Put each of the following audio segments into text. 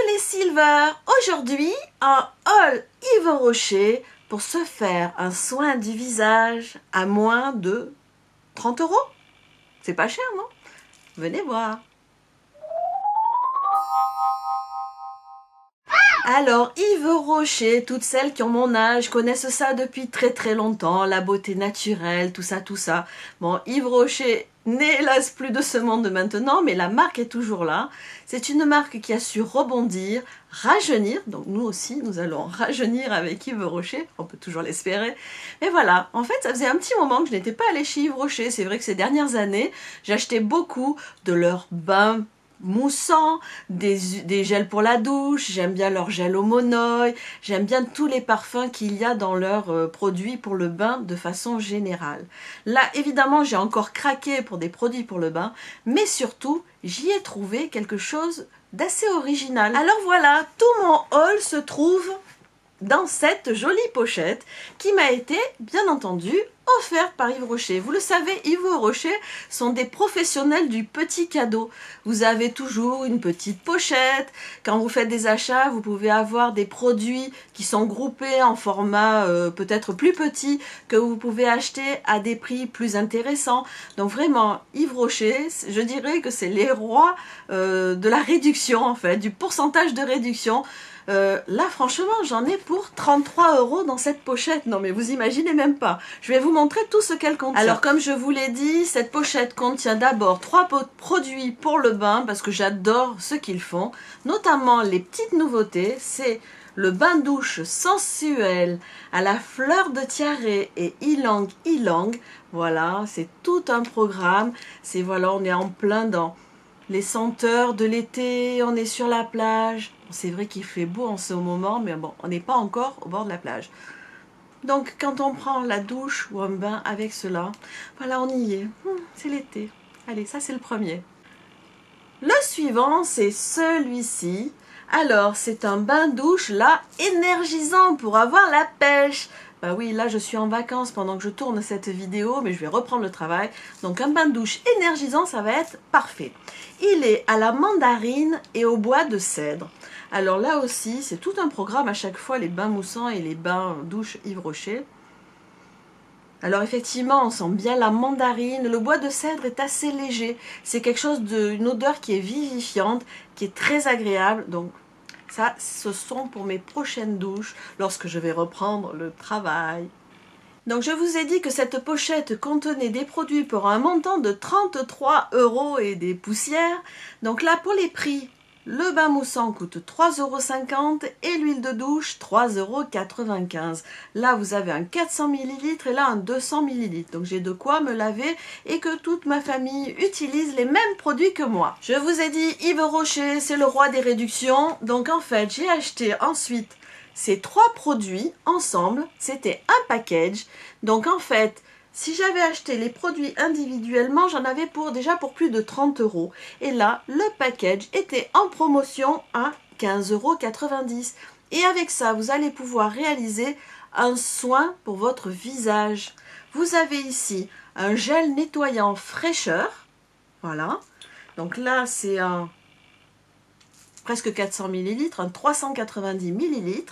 les Silver, aujourd'hui un haul Yves Rocher pour se faire un soin du visage à moins de 30 €. C'est pas cher, non? Venez voir. Alors, Yves Rocher, toutes celles qui ont mon âge connaissent ça depuis très longtemps, la beauté naturelle, tout ça. Bon, Yves Rocher n'est hélas plus de ce monde maintenant, mais la marque est toujours là. C'est une marque qui a su rebondir, rajeunir, donc nous aussi, nous allons rajeunir avec Yves Rocher, on peut toujours l'espérer. Mais voilà, en fait, ça faisait un petit moment que je n'étais pas allée chez Yves Rocher. C'est vrai que ces dernières années, j'achetais beaucoup de leurs bains moussant, des gels pour la douche, j'aime bien leur gel au monoï, j'aime bien tous les parfums qu'il y a dans leurs produits pour le bain de façon générale. Là, évidemment, j'ai encore craqué pour des produits pour le bain, mais surtout, j'y ai trouvé quelque chose d'assez original. Alors voilà, tout mon haul se trouve dans cette jolie pochette qui m'a été, bien entendu, offerte par Yves Rocher. Vous le savez, Yves Rocher sont des professionnels du petit cadeau. Vous avez toujours une petite pochette. Quand vous faites des achats, vous pouvez avoir des produits qui sont groupés en format peut-être plus petit, que vous pouvez acheter à des prix plus intéressants. Donc vraiment, Yves Rocher, je dirais que c'est les rois de la réduction, en fait, du pourcentage de réduction. Là franchement j'en ai pour 33 € dans cette pochette. Non mais vous imaginez même pas. Je vais vous montrer tout ce qu'elle contient. Alors comme je vous l'ai dit, cette pochette contient d'abord 3 produits pour le bain parce que j'adore ce qu'ils font, notamment les petites nouveautés. C'est le bain douche sensuel à la fleur de tiare et ylang ylang. Voilà, c'est tout un programme. C'est voilà, on est en plein dans les senteurs de l'été, on est sur la plage. C'est vrai qu'il fait beau en ce moment, mais bon, on n'est pas encore au bord de la plage. Donc, quand on prend la douche ou un bain avec cela, voilà, on y est. C'est l'été. Allez, ça, c'est le premier. Le suivant, c'est celui-ci. Alors, c'est un bain-douche, là, énergisant pour avoir la pêche. Bah oui, là, je suis en vacances pendant que je tourne cette vidéo, mais je vais reprendre le travail. Donc, un bain-douche énergisant, ça va être parfait. Il est à la mandarine et au bois de cèdre. Alors là aussi, c'est tout un programme à chaque fois, les bains moussants et les bains douches Yves Rocher. Alors effectivement, on sent bien la mandarine, le bois de cèdre est assez léger. C'est quelque chose d'une odeur qui est vivifiante, qui est très agréable. Donc ça, ce sont pour mes prochaines douches, lorsque je vais reprendre le travail. Donc je vous ai dit que cette pochette contenait des produits pour un montant de 33 € et des poussières. Donc là, pour les prix, le bain moussant coûte 3,50 € et l'huile de douche 3,95 €. Là, vous avez un 400 ml et là un 200 ml. Donc j'ai de quoi me laver et que toute ma famille utilise les mêmes produits que moi. Je vous ai dit, Yves Rocher, c'est le roi des réductions. Donc en fait, j'ai acheté ensuite ces 3 produits ensemble. C'était un package. Donc en fait, si j'avais acheté les produits individuellement, j'en avais déjà pour plus de 30 €. Et là, le package était en promotion à 15,90 €. Et avec ça, vous allez pouvoir réaliser un soin pour votre visage. Vous avez ici un gel nettoyant fraîcheur. Voilà. Donc là, c'est un presque 400 ml, un 390 ml.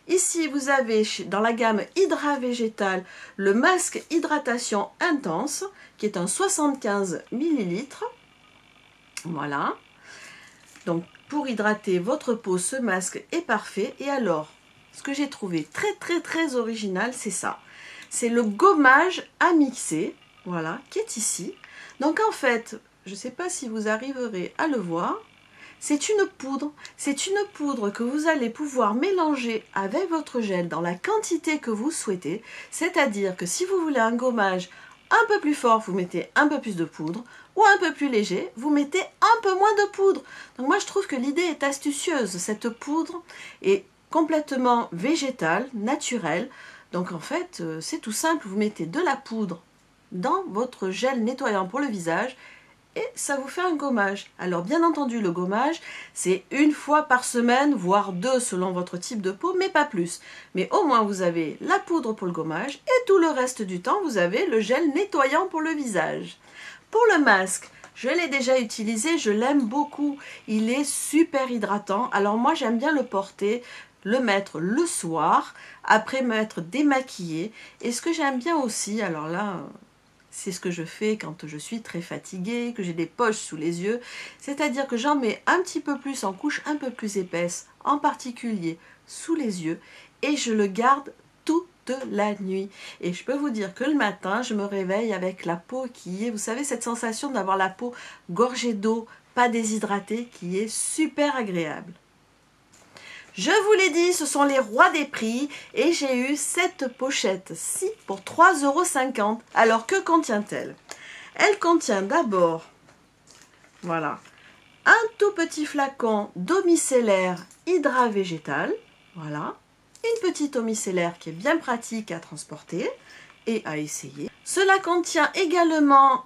Ici, vous avez dans la gamme Hydra Végétal le masque hydratation intense qui est un 75 ml. Voilà. Donc, pour hydrater votre peau, ce masque est parfait. Et alors, ce que j'ai trouvé très original, c'est ça. C'est le gommage à mixer, voilà, qui est ici. Donc, en fait, je ne sais pas si vous arriverez à le voir. C'est une poudre que vous allez pouvoir mélanger avec votre gel dans la quantité que vous souhaitez. C'est-à-dire que si vous voulez un gommage un peu plus fort, vous mettez un peu plus de poudre, ou un peu plus léger, vous mettez un peu moins de poudre. Donc moi je trouve que l'idée est astucieuse. Cette poudre est complètement végétale, naturelle. Donc en fait, c'est tout simple, vous mettez de la poudre dans votre gel nettoyant pour le visage, et ça vous fait un gommage. Alors bien entendu, le gommage, c'est une fois par semaine, voire 2 selon votre type de peau, mais pas plus. Mais au moins, vous avez la poudre pour le gommage et tout le reste du temps, vous avez le gel nettoyant pour le visage. Pour le masque, Je l'ai déjà utilisé, je l'aime beaucoup. Il est super hydratant. Alors moi, j'aime bien le porter, le mettre le soir, après m'être démaquillée. Et ce que j'aime bien aussi, alors là, c'est ce que je fais quand je suis très fatiguée, que j'ai des poches sous les yeux, c'est-à-dire que j'en mets un petit peu plus en couche un peu plus épaisse, en particulier sous les yeux, et je le garde toute la nuit. Et je peux vous dire que le matin, je me réveille avec la peau qui est, vous savez, cette sensation d'avoir la peau gorgée d'eau, pas déshydratée, qui est super agréable. Je vous l'ai dit, ce sont les rois des prix et j'ai eu cette pochette-ci pour 3,50 €. Alors que contient-elle? Elle contient d'abord, voilà, un tout petit flacon d'eau micellaire hydra végétal, voilà, une petite eau micellaire qui est bien pratique à transporter et à essayer. Cela contient également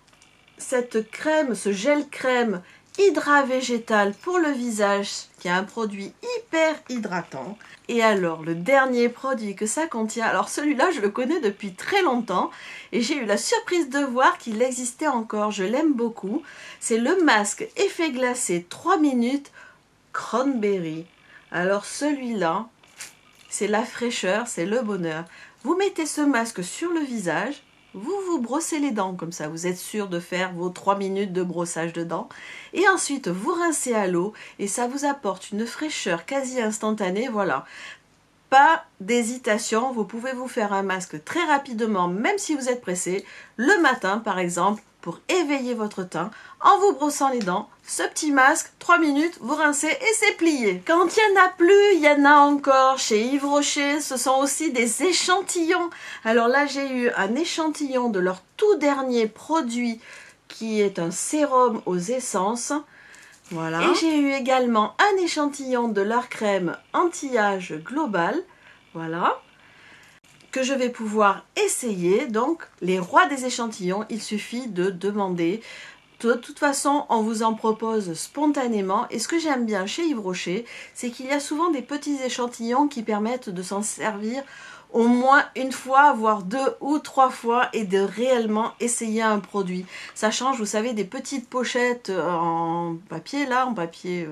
cette crème, ce gel crème hydra végétal pour le visage, qui est un produit hyper hydratant. Et alors, le dernier produit que ça contient, alors celui-là, je le connais depuis très longtemps, et j'ai eu la surprise de voir qu'il existait encore, je l'aime beaucoup. C'est le masque effet glacé 3 minutes cranberry. Alors celui-là, c'est la fraîcheur, c'est le bonheur. Vous mettez ce masque sur le visage, vous vous brossez les dents comme ça, vous êtes sûr de faire vos 3 minutes de brossage de dents. Et ensuite, vous rincez à l'eau et ça vous apporte une fraîcheur quasi instantanée, voilà. Pas d'hésitation, vous pouvez vous faire un masque très rapidement, même si vous êtes pressé, le matin par exemple, pour éveiller votre teint, en vous brossant les dents. Ce petit masque, 3 minutes, vous rincez et c'est plié. Quand il n'y en a plus, il y en a encore. Chez Yves Rocher, ce sont aussi des échantillons. Alors là, j'ai eu un échantillon de leur tout dernier produit, qui est un sérum aux essences. Voilà. Et j'ai eu également un échantillon de leur crème anti-âge global, voilà, que je vais pouvoir essayer. Donc, les rois des échantillons, il suffit de demander. De toute façon, on vous en propose spontanément. Et ce que j'aime bien chez Yves Rocher, c'est qu'il y a souvent des petits échantillons qui permettent de s'en servir au moins une fois, voire 2 ou 3 fois, et de réellement essayer un produit. Ça change, vous savez, des petites pochettes en papier, là, en papier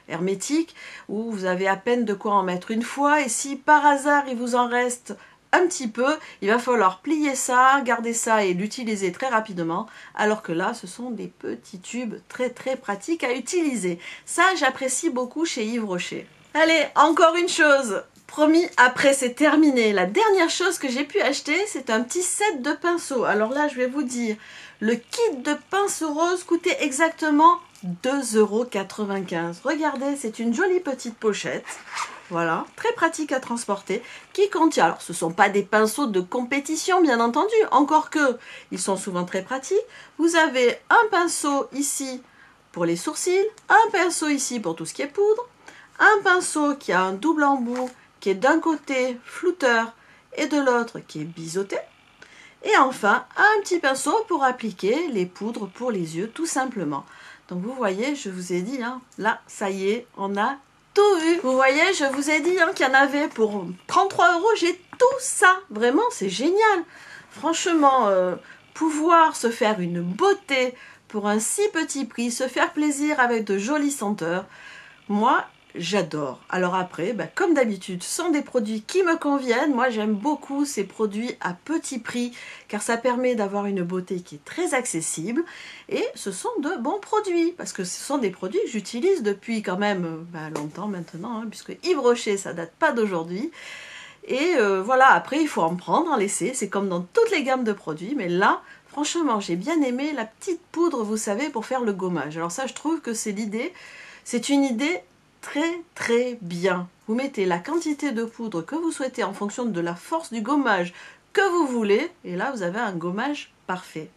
hermétique, où vous avez à peine de quoi en mettre une fois, et si par hasard il vous en reste un petit peu, il va falloir plier ça, garder ça et l'utiliser très rapidement, alors que là, ce sont des petits tubes très très pratiques à utiliser. Ça, j'apprécie beaucoup chez Yves Rocher. Allez, encore une chose, promis, après c'est terminé. La dernière chose que j'ai pu acheter, c'est un petit set de pinceaux. Alors là, je vais vous dire, le kit de pinceaux roses coûtait exactement 2,95 €. Regardez, c'est une jolie petite pochette. Voilà, très pratique à transporter, qui contient, alors ce ne sont pas des pinceaux de compétition bien entendu, encore que ils sont souvent très pratiques. Vous avez un pinceau ici pour les sourcils, un pinceau ici pour tout ce qui est poudre, un pinceau qui a un double embout, qui est d'un côté flouteur et de l'autre qui est biseauté. Et enfin, un petit pinceau pour appliquer les poudres pour les yeux, tout simplement. Donc vous voyez, je vous ai dit, hein, là, ça y est, on a tout vu. Vous voyez, je vous ai dit hein, qu'il y en avait pour 33 €, j'ai tout ça. Vraiment, c'est génial. Franchement, pouvoir se faire une beauté pour un si petit prix, se faire plaisir avec de jolies senteurs, moi, j'adore. Alors après, comme d'habitude, ce sont des produits qui me conviennent. Moi, j'aime beaucoup ces produits à petit prix car ça permet d'avoir une beauté qui est très accessible et ce sont de bons produits parce que ce sont des produits que j'utilise depuis quand même longtemps maintenant, hein, puisque Yves Rocher, ça date pas d'aujourd'hui. Et voilà, après, il faut en prendre, en laisser. C'est comme dans toutes les gammes de produits, mais là, franchement, j'ai bien aimé la petite poudre, vous savez, pour faire le gommage. Alors ça, je trouve que c'est l'idée. C'est une idée très très bien. Vous mettez la quantité de poudre que vous souhaitez en fonction de la force du gommage que vous voulez et là vous avez un gommage parfait.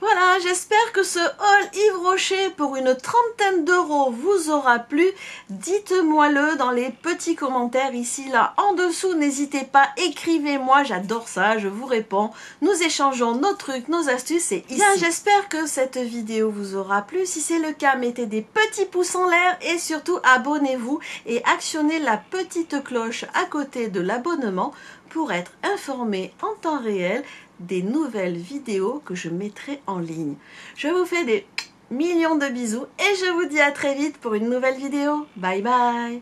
Voilà, j'espère que ce haul Yves Rocher pour une trentaine d'euros vous aura plu. Dites-moi-le dans les petits commentaires ici, là, en dessous. N'hésitez pas, écrivez-moi, j'adore ça, je vous réponds. Nous échangeons nos trucs, nos astuces, c'est ici. Bien, j'espère que cette vidéo vous aura plu. Si c'est le cas, mettez des petits pouces en l'air et surtout abonnez-vous et actionnez la petite cloche à côté de l'abonnement pour être informé en temps réel des nouvelles vidéos que je mettrai en ligne. Je vous fais des millions de bisous et je vous dis à très vite pour une nouvelle vidéo. Bye bye.